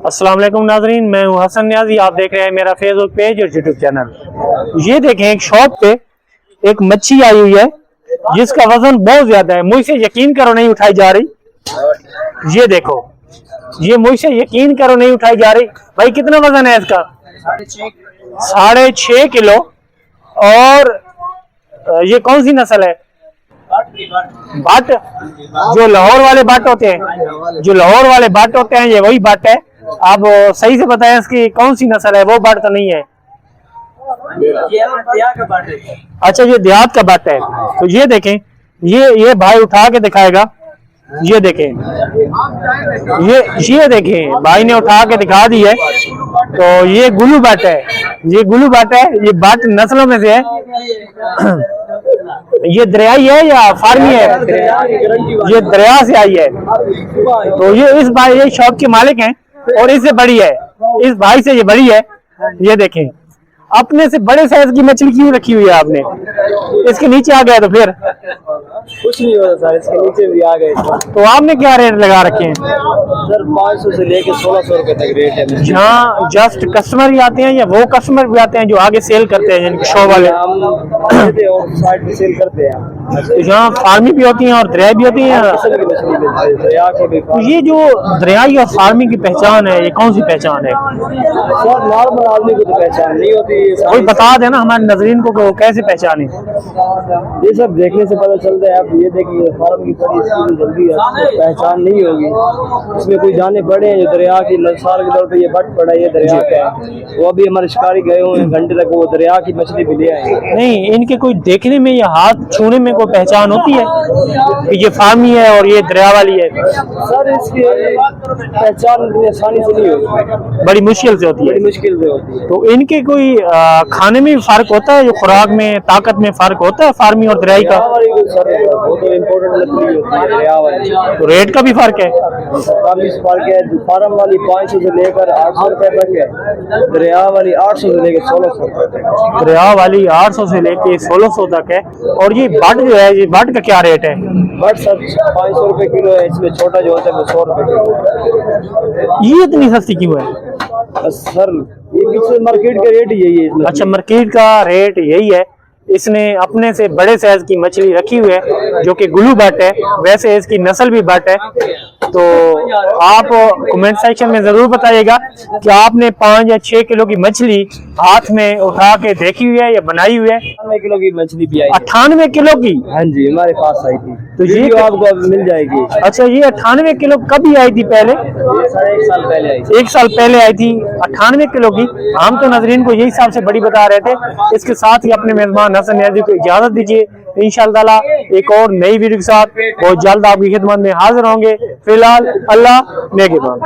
अस्सलाम वालेकुम नाजरीन, मैं हूं हसन न्याजी। आप देख रहे हैं मेरा फेसबुक पेज और यूट्यूब चैनल। ये देखें, एक शॉप पे एक मच्छी आई हुई है जिसका वजन बहुत ज्यादा है। मुझसे यकीन करो नहीं उठाई जा रही। ये देखो, ये मुझसे यकीन करो नहीं उठाई जा रही। भाई कितना वजन है इसका? 6.5 किलो। और ये कौन सी नस्ल है? बट। जो लाहौर वाले बट होते हैं, जो लाहौर वाले बट होते हैं, ये वही बट है। आप सही से बताएं इसकी कौन सी नस्ल है? वो बट तो नहीं है। अच्छा, ये देहात का बट है। तो ये देखें, ये भाई उठा के दिखाएगा। ये देखें, ये देखें, भाई ने उठा के दिखा दी है। तो ये गुलू बट है। ये गुलू बट है। ये बट नस्लों में से है। ये दरियाई है या फार्मी है? ये दरिया से आई है। तो ये इस भाई, ये शॉप के मालिक हैं और इससे बड़ी है। इस भाई से ये बड़ी है। ये देखें, अपने से बड़े साइज की मछली क्यों रखी हुई है आपने? इसके नीचे आ गया तो फिर कुछ नहीं होता सर, इसके नीचे भी आ गए। तो आपने क्या रेट लगा रखे हैं? सर 500 से लेके 1600 रुपए तक रेट है। जहाँ जस्ट कस्टमर ही आते हैं या वो कस्टमर भी आते हैं जो आगे सेल करते हैं, यानी शो वाले? और साइड पे सेल करते हैं। तो जहाँ फार्मी भी होती हैं और दरिया भी होती हैं। तो ये जो दरियाई और फार्मी की पहचान है, ये कौन सी पहचान है? सर नॉर्मल आदमी को तो पहचान नहीं होती। कोई बता देना हमारे नजरीन को कैसे पहचाने। ये सब देखने से पता चलता है। आप ये देखिए, फार्म की पड़ी जल्दी पहचान नहीं होगी। इसमें कोई जाने पड़े हैं जो दरिया की नसार के तौर पर ये बट पड़ा है, ये दरिया का है। वो अभी हमारे शिकारी गए हुए हैं घंटे तक, वो दरिया की मछली भी ले आए। नहीं, इनके कोई देखने में या हाथ छूने में कोई पहचान होती है कि ये फार्मी है और ये दरिया वाली है? सर इसकी पहचान आसानी से नहीं होती, बड़ी मुश्किल से होती है। बड़ी मुश्किल से होती है। तो इनके कोई खाने में भी फर्क होता है? जो खुराक में, ताकत में फर्क होता है फार्मी और दरियाई का? वो तो इम्पोर्टेंट मछली होती है दरिया वाली। तो रेट का भी फर्क है? काफी फर्क है। फार्म वाली 500 से लेकर 800 रुपए तक है। दरिया वाली 800 से लेकर 1600 तक। दरिया वाली 800 से लेके 1600 तक है। और ये बट जो है, ये बट का क्या रेट है? बट सर 500 रुपए किलो है। इसमें छोटा जो होता है वो 100 रुपए किलो। ये इतनी सस्ती क्यों है? सर ये पिछले मार्केट का रेट यही है इसमें। अच्छा, मार्केट का रेट यही है। इसने अपने से बड़े साइज की मछली रखी हुई है जो कि गुलू बट है। वैसे इसकी नस्ल भी बट है। तो आप कमेंट सेक्शन में जरूर बताइएगा कि आपने 5 या 6 किलो की मछली हाथ में उठा के देखी हुई है या बनाई हुई है। 98 किलो की मछली भी आई। 98 किलो की? हाँ जी, हमारे पास आई थी। तो ये आपको अब मिल जाएगी। अच्छा, ये 98 किलो कब ही आई थी? पहले ये 1.5 साल पहले आई। 1 साल पहले आई थी 98 किलो की। हम तो नजरीन को यही हिसाब से बड़ी बता रहे थे। इसके साथ ही अपने मेहमान हसन न्याजी को इजाजत दीजिए। इंशाअल्लाह एक और नई वीडियो के साथ बहुत जल्द आपकी खिदमत में हाजिर होंगे। फिलहाल अल्लाह नेगेबान।